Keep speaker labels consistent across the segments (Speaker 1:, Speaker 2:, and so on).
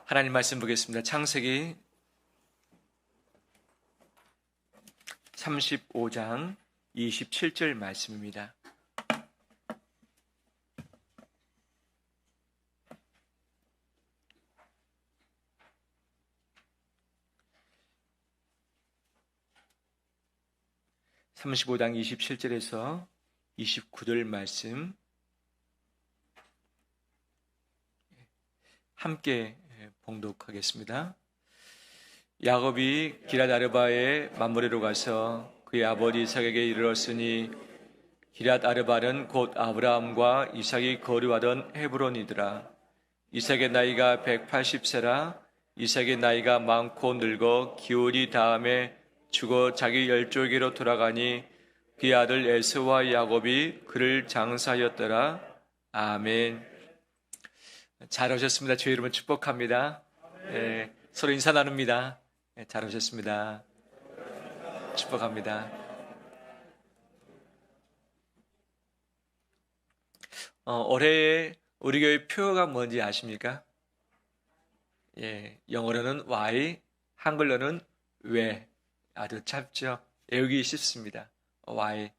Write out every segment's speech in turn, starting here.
Speaker 1: 하나님 말씀 보겠습니다. 창세기 35장 27절 말씀입니다. (35장) 27절에서 29절 말씀 함께 봉독하겠습니다. 야곱이 기럇 아르바의 만므레로 가서 그의 아버지 이삭에게 이르렀으니 기럇 아르바는 곧 아브라함과 이삭이 거류하던 헤브론이더라. 이삭의 나이가 180세라. 이삭의 나이가 많고 늙어 기울이 다음에 죽어 자기 열조에게로 돌아가니 그의 아들 에서와 야곱이 그를 장사하였더라. 아멘. 잘 오셨습니다. 주의 이름을 축복합니다. 서로 인사 나눕니다. 잘 오셨습니다. 축복합니다. 올해의 우리 교회 표어가 뭔지 아십니까? 영어로는 why, 한글로는 왜. 아주 짧죠? 외우기 쉽습니다. why.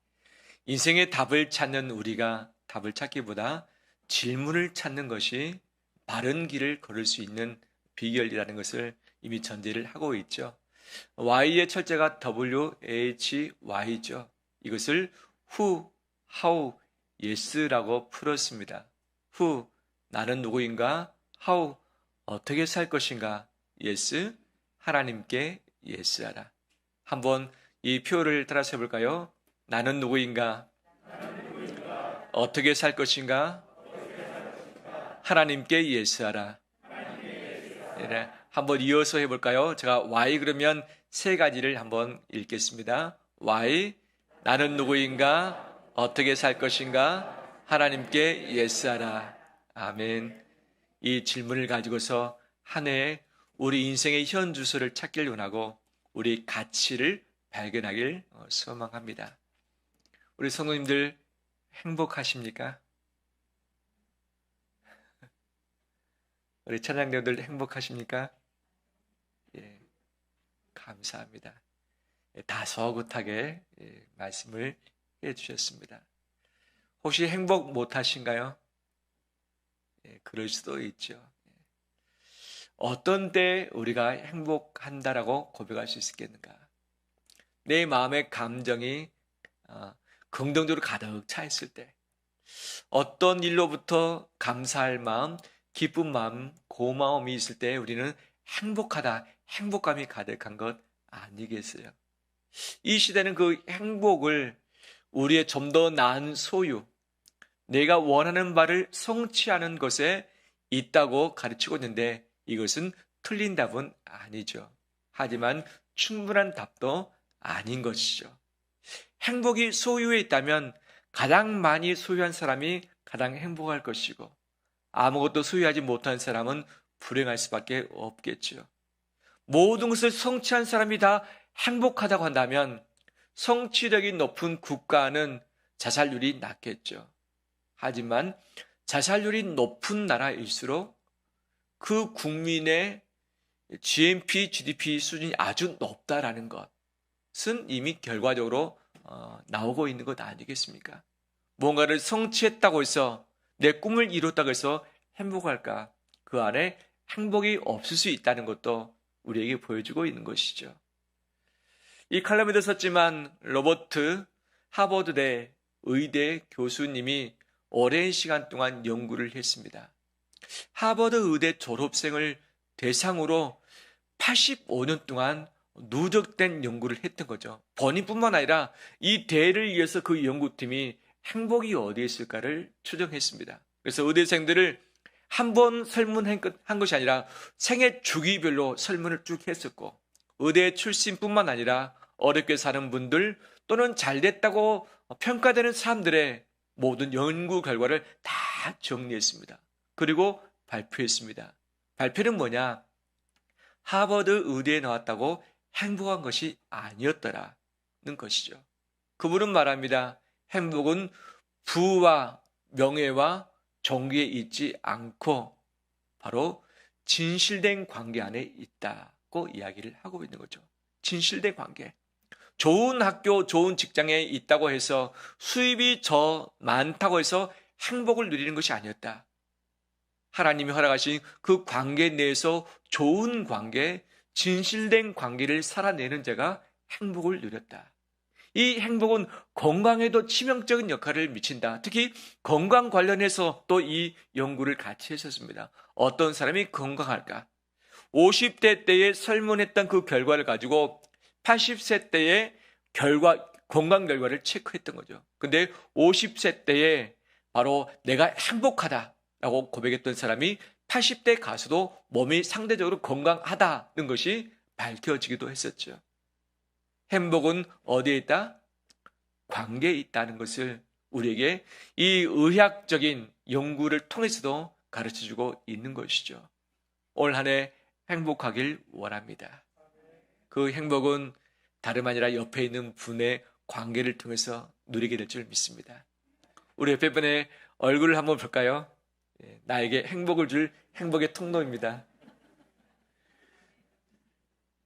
Speaker 1: 인생의 답을 찾는 우리가 답을 찾기보다 질문을 찾는 것이 바른 길을 걸을 수 있는 비결이라는 것을 이미 전제를 하고 있죠. Y의 철자가 WHY죠. 이것을 Who, How, Yes라고 풀었습니다. Who, 나는 누구인가? How, 어떻게 살 것인가? Yes, 하나님께 Yes하라. 한번 이 표를 따라서 해볼까요? 나는 누구인가? 어떻게 살 것인가? 하나님께 예스하라. 한번 이어서 해볼까요? 제가 why 그러면 세 가지를 한번 읽겠습니다. why, 나는 누구인가? 어떻게 살 것인가? 하나님께 예스하라. 아멘. 이 질문을 가지고서 한 해 우리 인생의 현 주소를 찾길 원하고 우리 가치를 발견하길 소망합니다. 우리 성도님들 행복하십니까? 우리 찬양대원들 행복하십니까? 예, 감사합니다. 다소곳하게 말씀을 해주셨습니다. 혹시 행복 못하신가요? 그럴 수도 있죠. 어떤 때 우리가 행복한다라고 고백할 수 있겠는가? 내 마음의 감정이 긍정적으로 가득 차 있을 때, 어떤 일로부터 감사할 마음, 기쁜 마음, 고마움이 있을 때 우리는 행복하다, 행복감이 가득한 것 아니겠어요? 이 시대는 그 행복을 우리의 좀 더 나은 소유, 내가 원하는 바를 성취하는 것에 있다고 가르치고 있는데 이것은 틀린 답은 아니죠. 하지만 충분한 답도 아닌 것이죠. 행복이 소유에 있다면 가장 많이 소유한 사람이 가장 행복할 것이고 아무것도 소유하지 못한 사람은 불행할 수밖에 없겠죠. 모든 것을 성취한 사람이 다 행복하다고 한다면 성취력이 높은 국가는 자살률이 낮겠죠. 하지만 자살률이 높은 나라일수록 그 국민의 GNP, GDP 수준이 아주 높다라는 것은 이미 결과적으로 나오고 있는 것 아니겠습니까? 뭔가를 성취했다고 해서 내 꿈을 이뤘다고 해서 행복할까? 그 안에 행복이 없을 수 있다는 것도 우리에게 보여주고 있는 것이죠. 이 칼럼에도 썼지만 로버트 하버드대 의대 교수님이 오랜 시간 동안 연구를 했습니다. 하버드 의대 졸업생을 대상으로 85년 동안 누적된 연구를 했던 거죠. 본인뿐만 아니라 이 대를 위해서 그 연구팀이 행복이 어디에 있을까를 추정했습니다. 그래서 의대생들을 한 번 설문한 것이 아니라 생애 주기별로 설문을 쭉 했었고 의대 출신뿐만 아니라 어렵게 사는 분들 또는 잘됐다고 평가되는 사람들의 모든 연구 결과를 다 정리했습니다. 그리고 발표했습니다. 발표는 뭐냐? 하버드 의대에 나왔다고 행복한 것이 아니었더라는 것이죠. 그분은 말합니다. 행복은 부와 명예와 종기에 있지 않고 바로 진실된 관계 안에 있다고 이야기를 하고 있는 거죠. 진실된 관계. 좋은 학교, 좋은 직장에 있다고 해서 수입이 많다고 해서 행복을 누리는 것이 아니었다. 하나님이 허락하신 그 관계 내에서 좋은 관계, 진실된 관계를 살아내는 자가 행복을 누렸다. 이 행복은 건강에도 치명적인 역할을 미친다. 특히 건강 관련해서 또 이 연구를 같이 했었습니다. 어떤 사람이 건강할까? 50대 때에 설문했던 그 결과를 가지고 80세 때의 건강 결과를 체크했던 거죠. 근데 50세 때에 바로 내가 행복하다라고 고백했던 사람이 80대 가서도 몸이 상대적으로 건강하다는 것이 밝혀지기도 했었죠. 행복은 어디에 있다? 관계에 있다는 것을 우리에게 이 의학적인 연구를 통해서도 가르쳐주고 있는 것이죠. 올 한 해 행복하길 원합니다. 그 행복은 다름 아니라 옆에 있는 분의 관계를 통해서 누리게 될 줄 믿습니다. 우리 옆에 분의 얼굴을 한번 볼까요? 나에게 행복을 줄 행복의 통로입니다.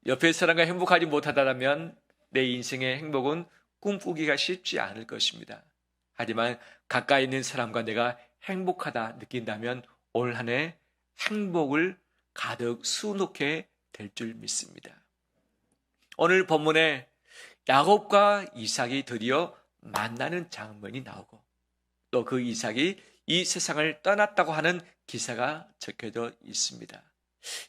Speaker 1: 옆에 사람과 행복하지 못하다면 내 인생의 행복은 꿈꾸기가 쉽지 않을 것입니다. 하지만 가까이 있는 사람과 내가 행복하다 느낀다면 올 한 해 행복을 가득 수놓게 될 줄 믿습니다. 오늘 본문에 야곱과 이삭이 드디어 만나는 장면이 나오고 또 그 이삭이 이 세상을 떠났다고 하는 기사가 적혀져 있습니다.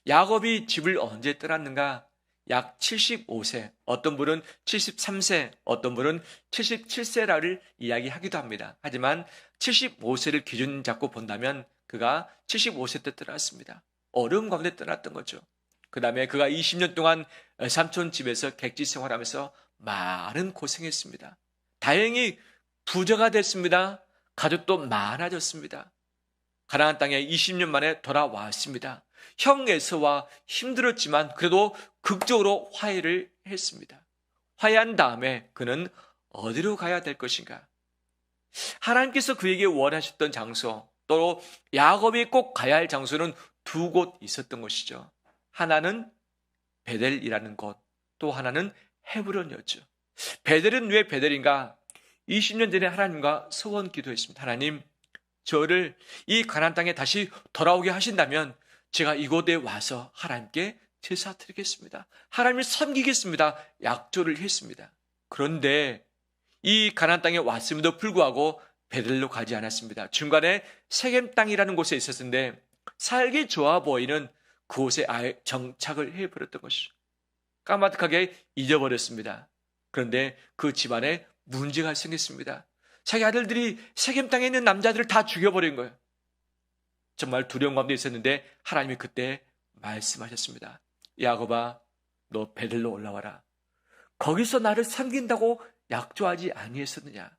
Speaker 1: 야곱이 집을 언제 떠났는가? 약 75세, 어떤 분은 73세, 어떤 분은 77세라를 이야기하기도 합니다. 하지만 75세를 기준 잡고 본다면 그가 75세 때 떠났습니다. 어려움 가운데 떠났던 거죠. 그 다음에 그가 20년 동안 삼촌 집에서 객지 생활하면서 많은 고생했습니다. 다행히 부자가 됐습니다. 가족도 많아졌습니다. 가나안 땅에 20년 만에 돌아왔습니다. 형 에서와 힘들었지만 그래도 극적으로 화해를 했습니다. 화해한 다음에 그는 어디로 가야 될 것인가? 하나님께서 그에게 원하셨던 장소, 또 야곱이 꼭 가야 할 장소는 두 곳 있었던 것이죠. 하나는 베델이라는 곳, 또 하나는 헤브론이었죠. 베델은 왜 베델인가? 20년 전에 하나님과 소원 기도했습니다. 하나님, 저를 이 가나안 땅에 다시 돌아오게 하신다면 제가 이곳에 와서 하나님께 제사 드리겠습니다. 하나님을 섬기겠습니다. 약조를 했습니다. 그런데 이 가나안 땅에 왔음에도 불구하고 베델로 가지 않았습니다. 중간에 세겜 땅이라는 곳에 있었는데 살기 좋아 보이는 그곳에 아예 정착을 해버렸던 것이죠. 까마득하게 잊어버렸습니다. 그런데 그 집안에 문제가 생겼습니다. 자기 아들들이 세겜 땅에 있는 남자들을 다 죽여버린 거예요. 정말 두려운 가운데 있었는데 하나님이 그때 말씀하셨습니다. 야곱아, 너 베들로 올라와라. 거기서 나를 섬긴다고 약조하지 아니했었느냐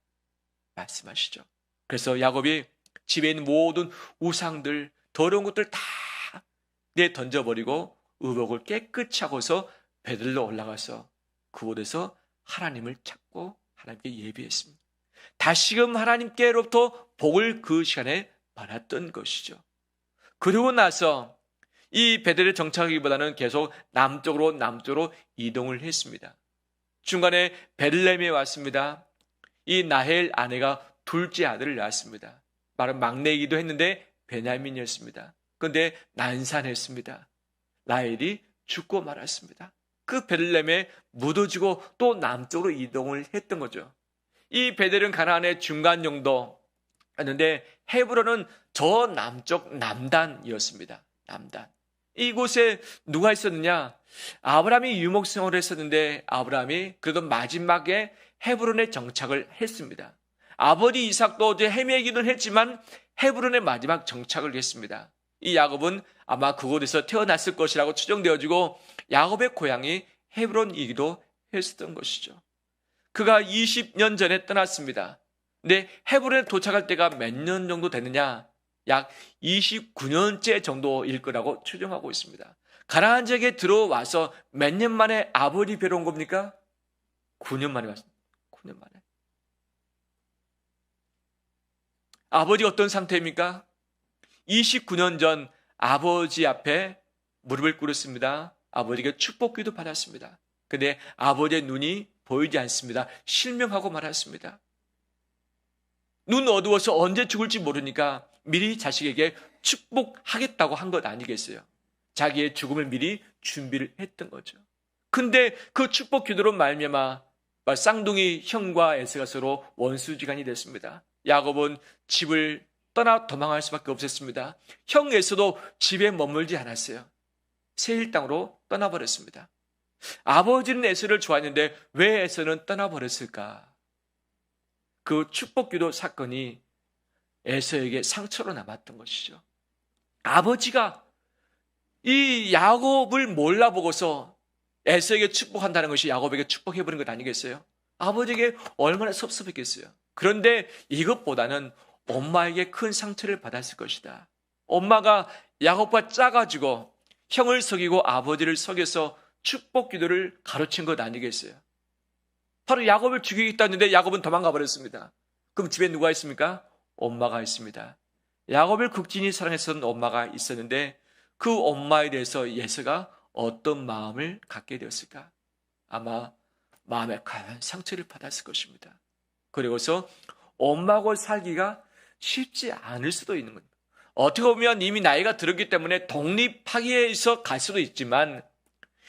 Speaker 1: 말씀하시죠. 그래서 야곱이 집에 있는 모든 우상들, 더러운 것들 다 던져버리고 의복을 깨끗이 하고서 베들로 올라가서 그곳에서 하나님을 찾고 하나님께 예비했습니다. 다시금 하나님께로부터 복을 그 시간에 받았던 것이죠. 그리고 나서 이 베델에 정착하기보다는 계속 남쪽으로 이동을 했습니다. 중간에 베들레헴에 왔습니다. 이 나헬 아내가 둘째 아들을 낳았습니다. 말은 막내이기도 했는데 베냐민이었습니다. 그런데 난산했습니다. 라헬이 죽고 말았습니다. 그 베들레헴에 묻어지고 또 남쪽으로 이동을 했던 거죠. 이 베델은 가나안의 중간 정도였는데 헤브론은 저 남쪽 남단이었습니다. 남단. 이곳에 누가 있었느냐? 아브라함이 유목생활을 했었는데 아브라함이 그래도 마지막에 헤브론에 정착을 했습니다. 아버지 이삭도 이제 헤매기는 했지만 헤브론에 마지막 정착을 했습니다. 이 야곱은 아마 그곳에서 태어났을 것이라고 추정되어지고 야곱의 고향이 헤브론이기도 했었던 것이죠. 그가 20년 전에 떠났습니다. 근데 헤브론에 도착할 때가 몇 년 정도 됐느냐? 약 29년째 정도일 거라고 추정하고 있습니다. 가나안 지역에 들어와서 몇 년 만에 아버지 뵈러 온 겁니까? 9년 만에 왔습니다. 9년 만에. 아버지가 어떤 상태입니까? 29년 전 아버지 앞에 무릎을 꿇었습니다. 아버지에게 축복기도 받았습니다. 근데 아버지의 눈이 보이지 않습니다. 실명하고 말았습니다. 눈 어두워서 언제 죽을지 모르니까 미리 자식에게 축복하겠다고 한 것 아니겠어요? 자기의 죽음을 미리 준비를 했던 거죠. 근데 그 축복 기도로 말미암아 쌍둥이 형과 에서가 서로 원수지간이 됐습니다. 야곱은 집을 떠나 도망할 수밖에 없었습니다. 형 에서도 집에 머물지 않았어요. 세일 땅으로 떠나버렸습니다. 아버지는 에서를 좋아했는데 왜 에서는 떠나버렸을까? 그 축복기도 사건이 에서에게 상처로 남았던 것이죠. 아버지가 이 야곱을 몰라보고서 에서에게 축복한다는 것이 야곱에게 축복해버린 것 아니겠어요? 아버지에게 얼마나 섭섭했겠어요. 그런데 이것보다는 엄마에게 큰 상처를 받았을 것이다. 엄마가 야곱과 짜가지고 형을 속이고 아버지를 속여서 축복 기도를 가르친 것 아니겠어요? 바로 야곱을 죽이겠다 했는데 야곱은 도망가 버렸습니다. 그럼 집에 누가 있습니까? 엄마가 있습니다. 야곱을 극진히 사랑했던 엄마가 있었는데 그 엄마에 대해서 에서가 어떤 마음을 갖게 되었을까? 아마 마음에 강한 상처를 받았을 것입니다. 그리고서 엄마하고 살기가 쉽지 않을 수도 있는 겁니다. 어떻게 보면 이미 나이가 들었기 때문에 독립하기에서 갈 수도 있지만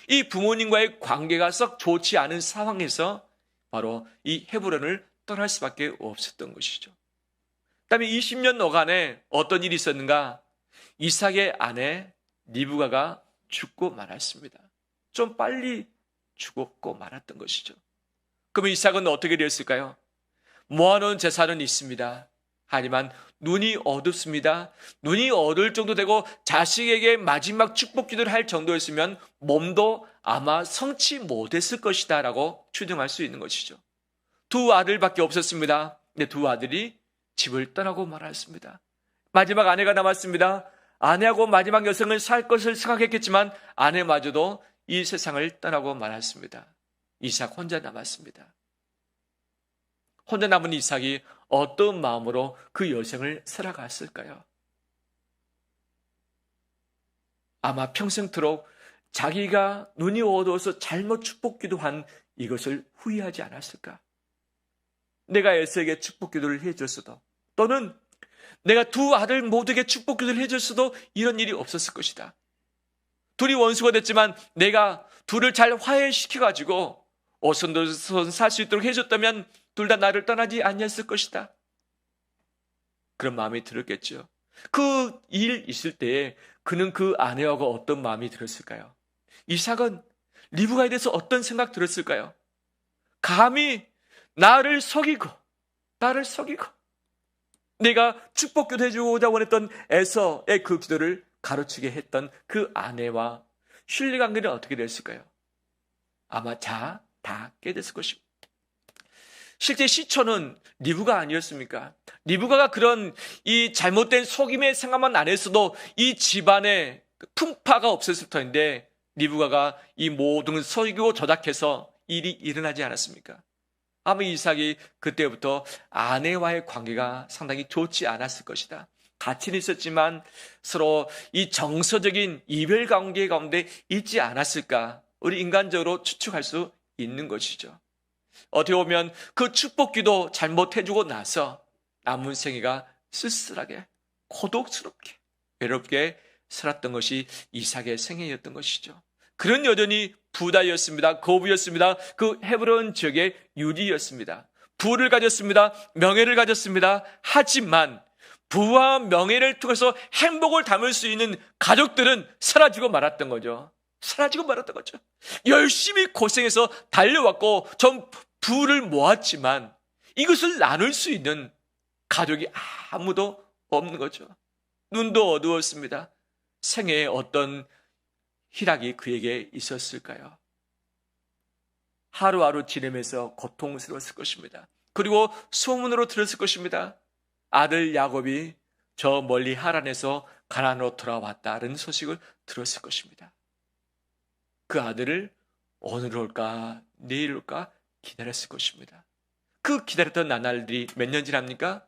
Speaker 1: 이 부모님과의 관계가 썩 좋지 않은 상황에서 바로 이 헤브론을 떠날 수밖에 없었던 것이죠. 그다음에 20년 어간에 어떤 일이 있었는가? 이삭의 아내 리브가가 죽고 말았습니다. 좀 빨리 죽었고 말았던 것이죠. 그러면 이삭은 어떻게 되었을까요? 모아놓은 재산은 있습니다. 하지만 눈이 어둡습니다. 눈이 어두울 정도 되고 자식에게 마지막 축복 기도를 할 정도였으면 몸도 아마 성치 못했을 것이다 라고 추정할 수 있는 것이죠. 두 아들밖에 없었습니다. 근데 두 아들이 집을 떠나고 말았습니다. 마지막 아내가 남았습니다. 아내하고 마지막 여성을 살 것을 생각했겠지만 아내마저도 이 세상을 떠나고 말았습니다. 이삭 혼자 남았습니다. 혼자 남은 이삭이 어떤 마음으로 그 여생을 살아갔을까요? 아마 평생토록 자기가 눈이 어두워서 잘못 축복 기도한 이것을 후회하지 않았을까? 내가 에서에게 축복 기도를 해줬어도 또는 내가 두 아들 모두에게 축복 기도를 해줬어도 이런 일이 없었을 것이다. 둘이 원수가 됐지만 내가 둘을 잘 화해시켜가지고 오손도손 살 수 있도록 해줬다면 둘 다 나를 떠나지 아니했을 것이다. 그런 마음이 들었겠죠. 그 일 있을 때에 그는 그 아내하고 어떤 마음이 들었을까요? 이삭은 리브가에 대해서 어떤 생각 들었을까요? 감히 나를 속이고 내가 축복기도 해주고자 원했던 에서의 그 기도를 가르치게 했던 그 아내와 신뢰관계는 어떻게 됐을까요? 아마 다 깨졌을 것입니다. 실제 시초는 리브가 아니었습니까? 리브가가 그런 이 잘못된 속임의 생각만 안 했어도 이 집안에 풍파가 없었을 터인데 리브가가 이 모든 속이고 조작해서 일이 일어나지 않았습니까? 아마 이삭이 그때부터 아내와의 관계가 상당히 좋지 않았을 것이다. 같이는 있었지만 서로 이 정서적인 이별 관계 가운데 있지 않았을까? 우리 인간적으로 추측할 수 있는 것이죠. 어떻게 보면 그 축복기도 잘못해주고 나서 남은 생애가 쓸쓸하게 고독스럽게 외롭게 살았던 것이 이삭의 생애였던 것이죠. 그는 여전히 부다였습니다. 거부였습니다. 그 헤브론 지역의 유리였습니다. 부를 가졌습니다. 명예를 가졌습니다. 하지만 부와 명예를 통해서 행복을 담을 수 있는 가족들은 사라지고 말았던 거죠. 열심히 고생해서 달려왔고 전 부를 모았지만 이것을 나눌 수 있는 가족이 아무도 없는 거죠. 눈도 어두웠습니다. 생애에 어떤 희락이 그에게 있었을까요? 하루하루 지내면서 고통스러웠을 것입니다. 그리고 소문으로 들었을 것입니다. 아들 야곱이 저 멀리 하란에서 가나안으로 돌아왔다는 소식을 들었을 것입니다. 그 아들을 오늘 올까 내일 올까 기다렸을 것입니다. 그 기다렸던 나날들이 몇 년 지납니까?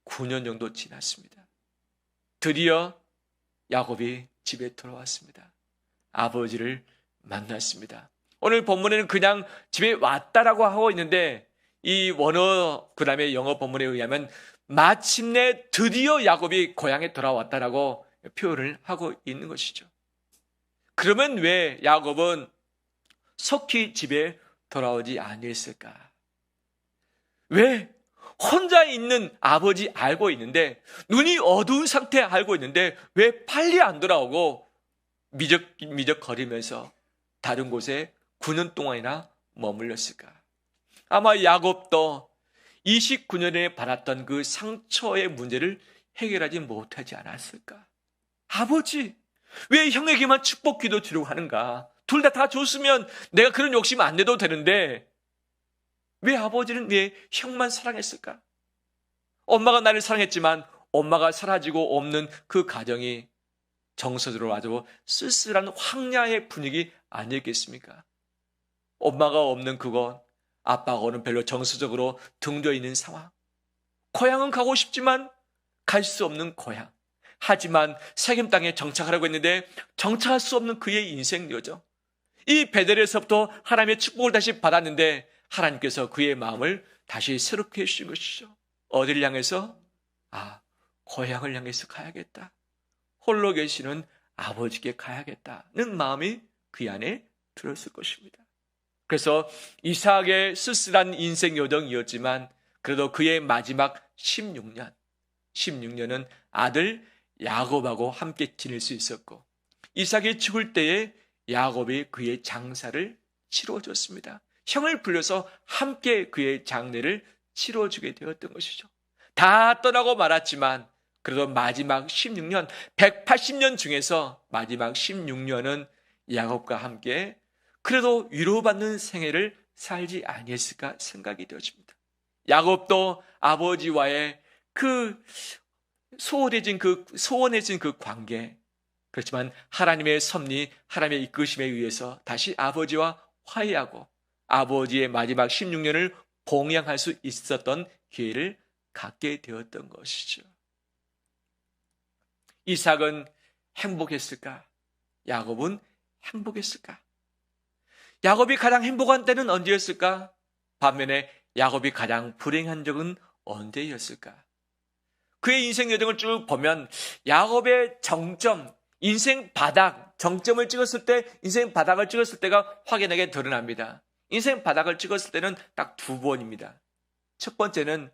Speaker 1: 9년 정도 지났습니다. 드디어 야곱이 집에 돌아왔습니다. 아버지를 만났습니다. 오늘 본문에는 그냥 집에 왔다라고 하고 있는데 이 원어 그다음에 영어 본문에 의하면 마침내 드디어 야곱이 고향에 돌아왔다라고 표현을 하고 있는 것이죠. 그러면 왜 야곱은 속히 집에 돌아오지 아니했을까? 왜 혼자 있는 아버지 알고 있는데, 눈이 어두운 상태 알고 있는데 왜 빨리 안 돌아오고 미적거리면서 다른 곳에 9년 동안이나 머물렀을까? 아마 야곱도 29년에 받았던 그 상처의 문제를 해결하지 못하지 않았을까? 아버지, 왜 형에게만 축복 기도 드리고 하는가? 둘 다 줬으면 내가 그런 욕심 안 내도 되는데 왜 아버지는 왜 형만 사랑했을까? 엄마가 나를 사랑했지만 엄마가 사라지고 없는 그 가정이 정서적으로 아주 쓸쓸한 황야의 분위기 아니었겠습니까? 엄마가 없는 그곳, 아빠하고는 별로 정서적으로 등져 있는 상황. 고향은 가고 싶지만 갈 수 없는 고향. 하지만 세겜 땅에 정착하려고 했는데 정착할 수 없는 그의 인생 여정. 이 베델에서부터 하나님의 축복을 다시 받았는데 하나님께서 그의 마음을 다시 새롭게 해주신 것이죠. 어디를 향해서? 고향을 향해서 가야겠다. 홀로 계시는 아버지께 가야겠다는 마음이 그 안에 들었을 것입니다. 그래서 이삭의 쓸쓸한 인생 여정이었지만 그래도 그의 마지막 16년은 아들 야곱하고 함께 지낼 수 있었고, 이삭이 죽을 때에 야곱이 그의 장사를 치러줬습니다. 형을 불러서 함께 그의 장례를 치러주게 되었던 것이죠. 다 떠나고 말았지만 그래도 마지막 16년, 180년 중에서 마지막 16년은 야곱과 함께 그래도 위로받는 생애를 살지 아니했을까 생각이 되어집니다. 야곱도 아버지와의 소원해진 그 관계, 그렇지만 하나님의 섭리, 하나님의 이끄심에 의해서 다시 아버지와 화해하고 아버지의 마지막 16년을 봉양할 수 있었던 기회를 갖게 되었던 것이죠. 이삭은 행복했을까? 야곱은 행복했을까? 야곱이 가장 행복한 때는 언제였을까? 반면에 야곱이 가장 불행한 적은 언제였을까? 그의 인생 여정을 쭉 보면 야곱의 정점, 인생 바닥, 정점을 찍었을 때, 인생 바닥을 찍었을 때가 확연하게 드러납니다. 인생 바닥을 찍었을 때는 딱 두 번입니다. 첫 번째는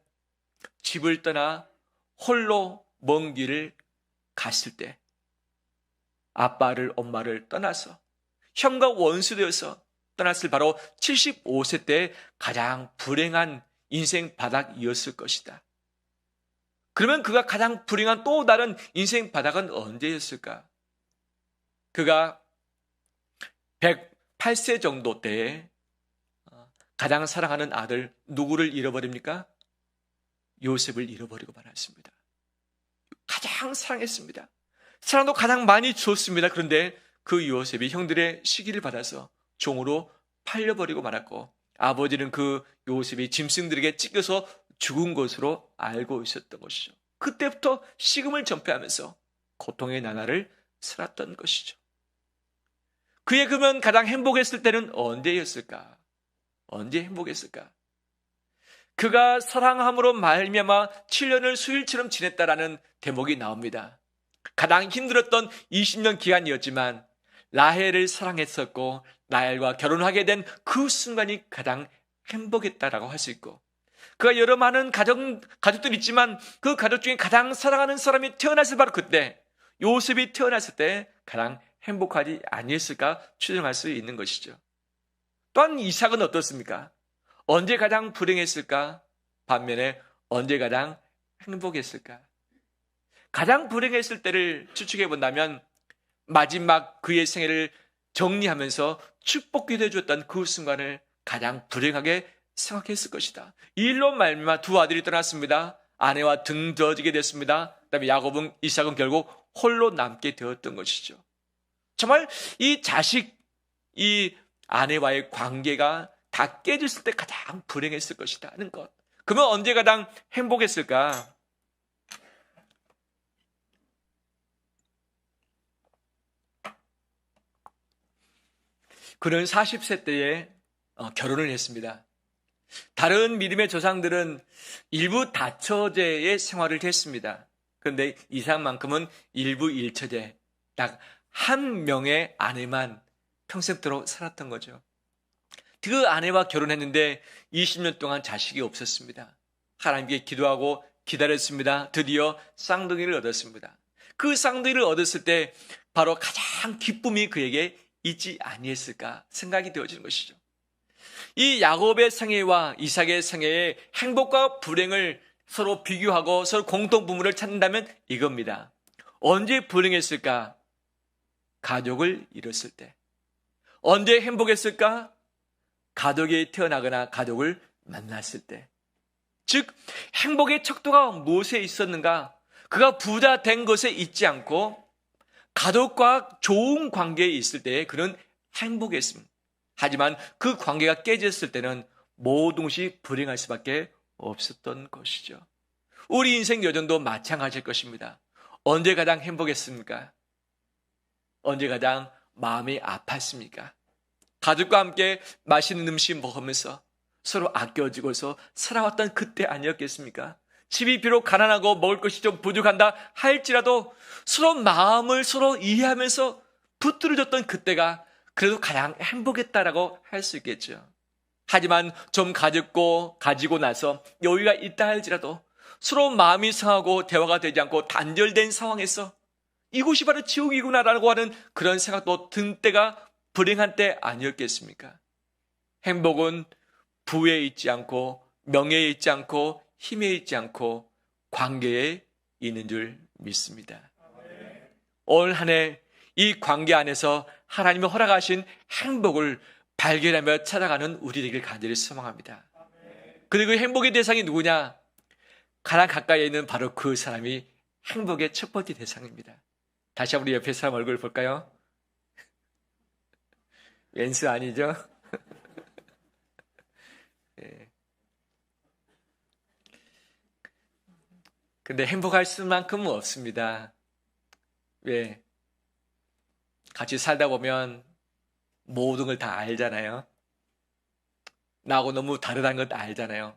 Speaker 1: 집을 떠나 홀로 먼 길을 갔을 때, 아빠를, 엄마를 떠나서 형과 원수되어서 떠났을 바로 75세 때 가장 불행한 인생 바닥이었을 것이다. 그러면 그가 가장 불행한 또 다른 인생 바닥은 언제였을까? 그가 108세 정도 때에 가장 사랑하는 아들 누구를 잃어버립니까? 요셉을 잃어버리고 말았습니다. 가장 사랑했습니다. 사랑도 가장 많이 줬습니다. 그런데 그 요셉이 형들의 시기를 받아서 종으로 팔려버리고 말았고, 아버지는 그 요셉이 짐승들에게 찢겨서 죽은 것으로 알고 있었던 것이죠. 그때부터 식음을 전폐하면서 고통의 나날을 살았던 것이죠. 그의 그러면 가장 행복했을 때는 언제였을까? 언제 행복했을까? 그가 사랑함으로 말미암아 7년을 수일처럼 지냈다라는 대목이 나옵니다. 가장 힘들었던 20년 기간이었지만 라헬을 사랑했었고 라헬과 결혼하게 된 그 순간이 가장 행복했다라고 할 수 있고, 그가 여러 많은 가족들이 있지만 그 가족 중에 가장 사랑하는 사람이 태어났을 바로 그때, 요셉이 태어났을 때 가장 행복하지 아니었을까 추정할 수 있는 것이죠. 또한 이삭은 어떻습니까? 언제 가장 불행했을까? 반면에 언제 가장 행복했을까? 가장 불행했을 때를 추측해 본다면 마지막 그의 생애를 정리하면서 축복기도 해줬던 그 순간을 가장 불행하게 생각했을 것이다. 이 일로 말미암아 두 아들이 떠났습니다. 아내와 등져지게 됐습니다. 그다음에 야곱은, 이삭은 결국 홀로 남게 되었던 것이죠. 정말 이 아내와의 관계가 다 깨졌을 때 가장 불행했을 것이다 하는 것. 그러면 언제 가장 행복했을까? 그는 40세 때에 결혼을 했습니다. 다른 믿음의 조상들은 일부 다처제의 생활을 했습니다. 그런데 이 사람만큼은 일부 일처제, 딱 한 명의 아내만 평생도록 살았던 거죠. 그 아내와 결혼했는데 20년 동안 자식이 없었습니다. 하나님께 기도하고 기다렸습니다. 드디어 쌍둥이를 얻었습니다. 그 쌍둥이를 얻었을 때 바로 가장 기쁨이 그에게 있지 아니했을까 생각이 되어지는 것이죠. 이 야곱의 생애와 이삭의 생애의 행복과 불행을 서로 비교하고 서로 공통 부분을 찾는다면 이겁니다. 언제 불행했을까? 가족을 잃었을 때. 언제 행복했을까? 가족이 태어나거나 가족을 만났을 때. 즉 행복의 척도가 무엇에 있었는가? 그가 부자 된 것에 있지 않고 가족과 좋은 관계에 있을 때에 그는 행복했습니다. 하지만 그 관계가 깨졌을 때는 모든 것이 불행할 수밖에 없었던 것이죠. 우리 인생 여정도 마찬가지일 것입니다. 언제 가장 행복했습니까? 언제 가장 마음이 아팠습니까? 가족과 함께 맛있는 음식 먹으면서 서로 아껴주고서 살아왔던 그때 아니었겠습니까? 집이 비록 가난하고 먹을 것이 좀 부족한다 할지라도 서로 마음을 서로 이해하면서 붙들어줬던 그때가 그래도 가장 행복했다라고 할 수 있겠죠. 하지만 좀 가지고 나서 여유가 있다 할지라도 서로 마음이 상하고 대화가 되지 않고 단절된 상황에서 이곳이 바로 지옥이구나라고 하는 그런 생각도 든 때가 불행한 때 아니었겠습니까? 행복은 부에 있지 않고 명예에 있지 않고 힘에 있지 않고 관계에 있는 줄 믿습니다. 올 한 해 이 관계 안에서 하나님이 허락하신 행복을 발견하며 찾아가는 우리 되길 간절히 소망합니다. 그리고 그 행복의 대상이 누구냐? 가장 가까이에 있는 바로 그 사람이 행복의 첫 번째 대상입니다. 다시 한번 우리 옆에 사람 얼굴 볼까요? 왼수 아니죠? 네. 근데 행복할 수만큼은 없습니다. 왜? 같이 살다 보면 모든 걸 다 알잖아요. 나하고 너무 다르다는 것 알잖아요.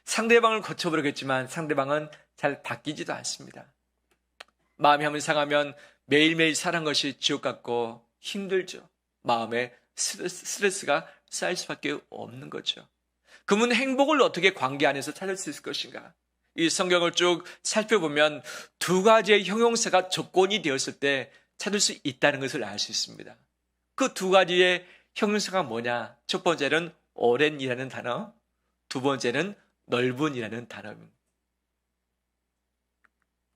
Speaker 1: 상대방을 거쳐버리겠지만 상대방은 잘 바뀌지도 않습니다. 마음이 한번 상하면 매일매일 사는 것이 지옥 같고 힘들죠. 마음에 스트레스가 쌓일 수밖에 없는 거죠. 그러면 행복을 어떻게 관계 안에서 찾을 수 있을 것인가? 이 성경을 쭉 살펴보면 두 가지의 형용사가 조건이 되었을 때 찾을 수 있다는 것을 알 수 있습니다. 그 두 가지의 형용사가 뭐냐? 첫 번째는 오랜이라는 단어, 두 번째는 넓은이라는 단어입니다.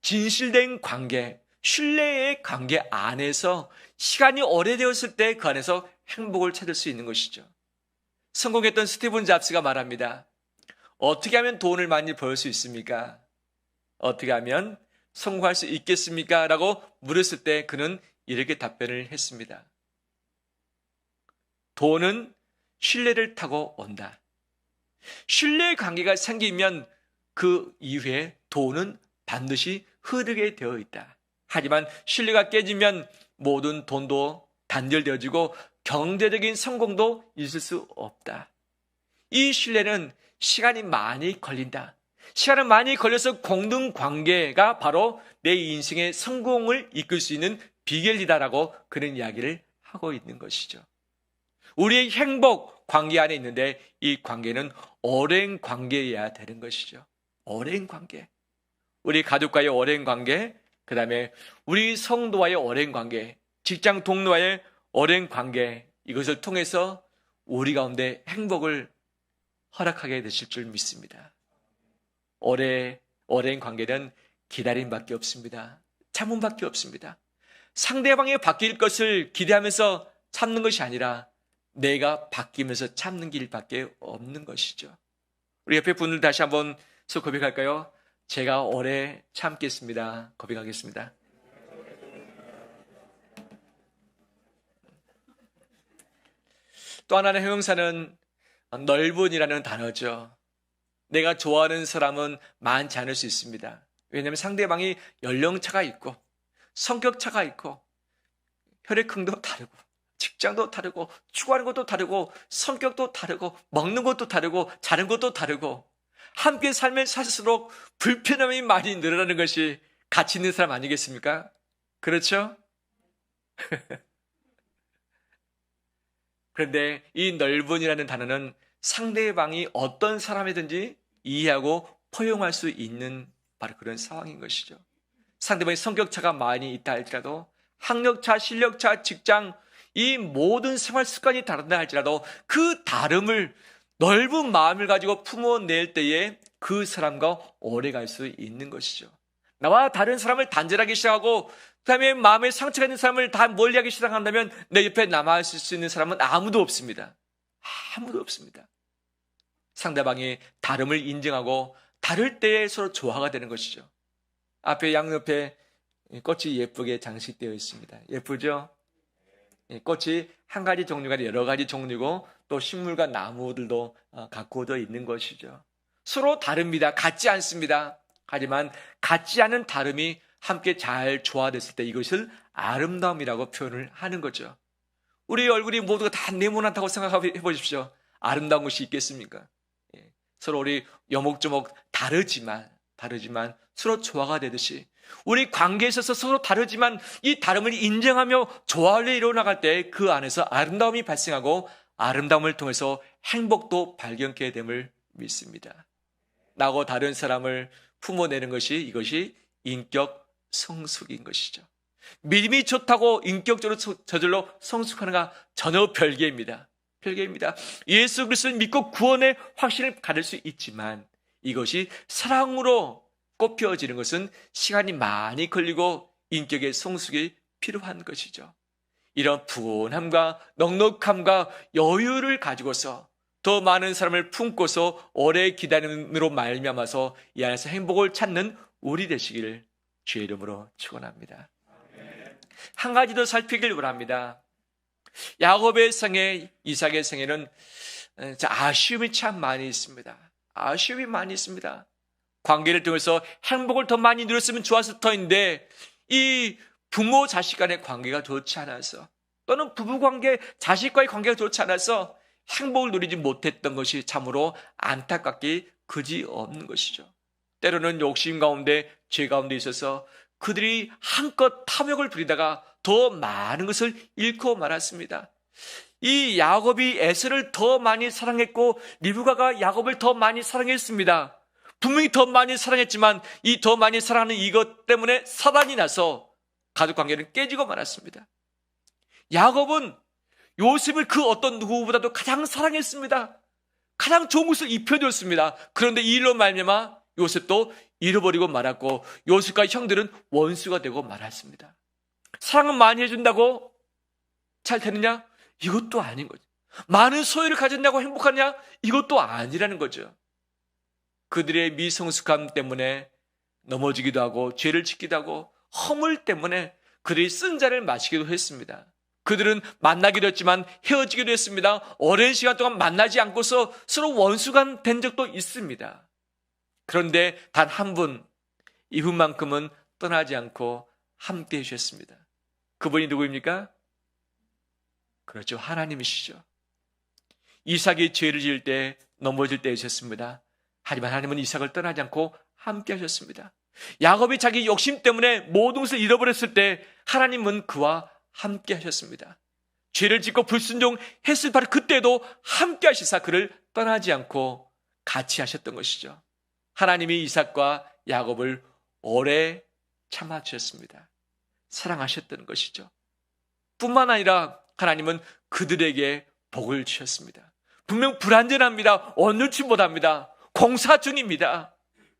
Speaker 1: 진실된 관계, 신뢰의 관계 안에서 시간이 오래되었을 때 그 안에서 행복을 찾을 수 있는 것이죠. 성공했던 스티븐 잡스가 말합니다. 어떻게 하면 돈을 많이 벌 수 있습니까? 어떻게 하면 성공할 수 있겠습니까? 라고 물었을 때 그는 이렇게 답변을 했습니다. 돈은 신뢰를 타고 온다. 신뢰의 관계가 생기면 그 이후에 돈은 반드시 흐르게 되어 있다. 하지만 신뢰가 깨지면 모든 돈도 단절되어지고 경제적인 성공도 있을 수 없다. 이 신뢰는 시간이 많이 걸린다. 시간은 많이 걸려서 공동관계가 바로 내 인생의 성공을 이끌 수 있는 비결이다라고 그런 이야기를 하고 있는 것이죠. 우리의 행복 관계 안에 있는데 이 관계는 오랜 관계여야 되는 것이죠. 오랜 관계. 우리 가족과의 오랜 관계, 그 다음에 우리 성도와의 오랜 관계, 직장 동료와의 오랜 관계, 이것을 통해서 우리 가운데 행복을 허락하게 되실 줄 믿습니다. 오랜 관계는 기다림밖에 없습니다. 참음밖에 없습니다. 상대방이 바뀔 것을 기대하면서 참는 것이 아니라 내가 바뀌면서 참는 길밖에 없는 것이죠. 우리 옆에 분들 다시 한번 고백할까요? 제가 오래 참겠습니다. 고백하겠습니다. 또 하나의 형용사는 넓은이라는 단어죠. 내가 좋아하는 사람은 많지 않을 수 있습니다. 왜냐하면 상대방이 연령차가 있고 성격차가 있고 혈액형도 다르고 즉 직장도 다르고 추구하는 것도 다르고 성격도 다르고 먹는 것도 다르고 자는 것도 다르고 함께 살면 살수록 불편함이 많이 늘어나는 것이 가치 있는 사람 아니겠습니까? 그렇죠? 그런데 이 넓은이라는 단어는 상대방이 어떤 사람이든지 이해하고 포용할 수 있는 바로 그런 상황인 것이죠. 상대방의 성격차가 많이 있다 할지라도 학력차, 실력차, 직장 이 모든 생활 습관이 다르다 할지라도 그 다름을 넓은 마음을 가지고 품어낼 때에 그 사람과 오래 갈 수 있는 것이죠. 나와 다른 사람을 단절하기 시작하고 그다음에 마음에 상처가 있는 사람을 다 멀리하기 시작한다면 내 옆에 남아있을 수 있는 사람은 아무도 없습니다. 아무도 없습니다. 상대방의 다름을 인정하고 다를 때에 서로 조화가 되는 것이죠. 앞에 양옆에 꽃이 예쁘게 장식되어 있습니다. 예쁘죠? 꽃이 한 가지 종류가 아니라 여러 가지 종류고 또 식물과 나무들도 가꾸어져 있는 것이죠. 서로 다릅니다. 같지 않습니다. 하지만 같지 않은 다름이 함께 잘 조화됐을 때 이것을 아름다움이라고 표현을 하는 거죠. 우리 얼굴이 모두가 다 네모난다고 생각해 보십시오. 아름다운 것이 있겠습니까? 서로 우리 여목조목 다르지만 서로 조화가 되듯이 우리 관계에 있어서 서로 다르지만 이 다름을 인정하며 조화를 이루어나갈 때 그 안에서 아름다움이 발생하고 아름다움을 통해서 행복도 발견케 됨을 믿습니다. 나하고 다른 사람을 품어내는 것이 이것이 인격 성숙인 것이죠. 믿음이 좋다고 인격적으로 저절로 성숙하는가 전혀 별개입니다. 예수 그리스도를 믿고 구원의 확신을 가질 수 있지만 이것이 사랑으로 꽃피워지는 것은 시간이 많이 걸리고 인격의 성숙이 필요한 것이죠. 이런 푸근함과 넉넉함과 여유를 가지고서 더 많은 사람을 품고서 오래 기다림으로 말미암아서 이 안에서 행복을 찾는 우리 되시기를 주의 이름으로 축원합니다. 한 가지 더 살피길 원합니다. 야곱의 생애, 이삭의 생애는 아쉬움이 참 많이 있습니다. 아쉬움이 많이 있습니다. 관계를 통해서 행복을 더 많이 누렸으면 좋았을 터인데 이 부모 자식 간의 관계가 좋지 않아서 또는 부부관계 자식과의 관계가 좋지 않아서 행복을 누리지 못했던 것이 참으로 안타깝기 그지없는 것이죠. 때로는 욕심 가운데 죄 가운데 있어서 그들이 한껏 탐욕을 부리다가 더 많은 것을 잃고 말았습니다. 이 야곱이 에서를 더 많이 사랑했고 리브가가 야곱을 더 많이 사랑했습니다. 분명히 더 많이 사랑했지만 이 더 많이 사랑하는 이것 때문에 사단이 나서 가족관계는 깨지고 말았습니다. 야곱은 요셉을 그 어떤 누구보다도 가장 사랑했습니다. 가장 좋은 것을 입혀줬습니다. 그런데 이 일로 말미암아 요셉도 잃어버리고 말았고 요셉과 형들은 원수가 되고 말았습니다. 사랑은 많이 해준다고 잘 되느냐? 이것도 아닌 거죠. 많은 소유를 가졌냐고 행복하냐? 이것도 아니라는 거죠. 그들의 미성숙함 때문에 넘어지기도 하고 죄를 짓기도 하고 허물 때문에 그들이 쓴 잔을 마시기도 했습니다. 그들은 만나기도 했지만 헤어지기도 했습니다. 오랜 시간 동안 만나지 않고서 서로 원수가 된 적도 있습니다. 그런데 단 한 분, 이분만큼은 떠나지 않고 함께 해주셨습니다. 그분이 누구입니까? 그렇죠. 하나님이시죠. 이삭이 죄를 지을 때 넘어질 때 해주셨습니다. 하지만 하나님은 이삭을 떠나지 않고 함께 하셨습니다. 야곱이 자기 욕심 때문에 모든 것을 잃어버렸을 때 하나님은 그와 함께 하셨습니다. 죄를 짓고 불순종했을 바로 그때도 함께 하시사 그를 떠나지 않고 같이 하셨던 것이죠. 하나님이 이삭과 야곱을 오래 참아주셨습니다. 사랑하셨던 것이죠. 뿐만 아니라 하나님은 그들에게 복을 주셨습니다. 분명 불완전합니다. 온전치 못합니다. 공사 중입니다.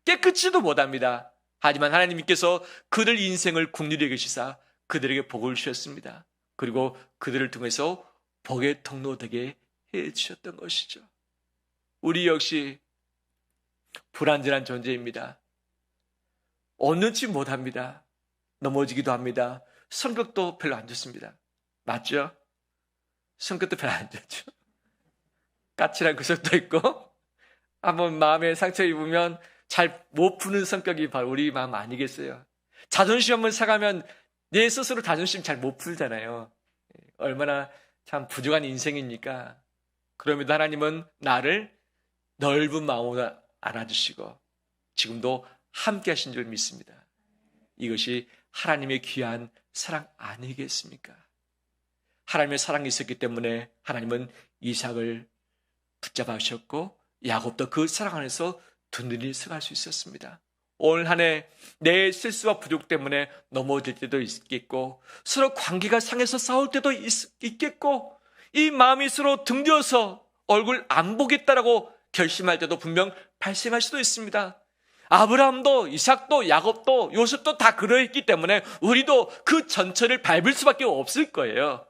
Speaker 1: 깨끗이도 못합니다. 하지만 하나님께서 그들 인생을 긍휼히 여기시사 그들에게 복을 주셨습니다. 그리고 그들을 통해서 복의 통로 되게 해주셨던 것이죠. 우리 역시 불완전한 존재입니다. 온전치 못합니다. 넘어지기도 합니다. 성격도 별로 안 좋습니다. 맞죠? 성격도 별로 안 좋죠. 까칠한 구석도 있고 한번 마음에 상처 입으면 잘 못 푸는 성격이 바로 우리 마음 아니겠어요? 자존심 한번 상하면 내 스스로 자존심 잘 못 풀잖아요. 얼마나 참 부족한 인생이니까 그럼에도 하나님은 나를 넓은 마음으로 안아주시고 지금도 함께 하신 줄 믿습니다. 이것이 하나님의 귀한 사랑 아니겠습니까? 하나님의 사랑이 있었기 때문에 하나님은 이삭을 붙잡으셨고 야곱도 그 사랑 안에서 든든히 서갈 수 있었습니다. 올 한 해 내 실수와 부족 때문에 넘어질 때도 있겠고 서로 관계가 상해서 싸울 때도 있겠고 이 마음이 서로 등져서 얼굴 안 보겠다라고 결심할 때도 분명 발생할 수도 있습니다. 아브라함도 이삭도 야곱도 요셉도 다 그러했기 때문에 우리도 그 전철을 밟을 수밖에 없을 거예요.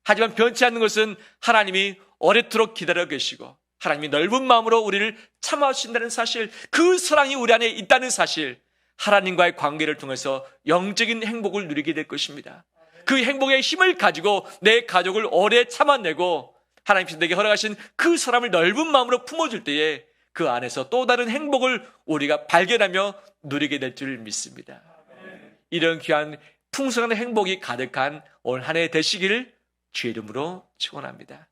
Speaker 1: 하지만 변치 않는 것은 하나님이 오래도록 기다려 계시고 하나님이 넓은 마음으로 우리를 참아주신다는 사실, 그 사랑이 우리 안에 있다는 사실, 하나님과의 관계를 통해서 영적인 행복을 누리게 될 것입니다. 그 행복의 힘을 가지고 내 가족을 오래 참아내고 하나님께서 내게 허락하신 그 사람을 넓은 마음으로 품어줄 때에 그 안에서 또 다른 행복을 우리가 발견하며 누리게 될 줄 믿습니다. 이런 귀한 풍성한 행복이 가득한 올 한 해 되시기를 주의 이름으로 축원합니다.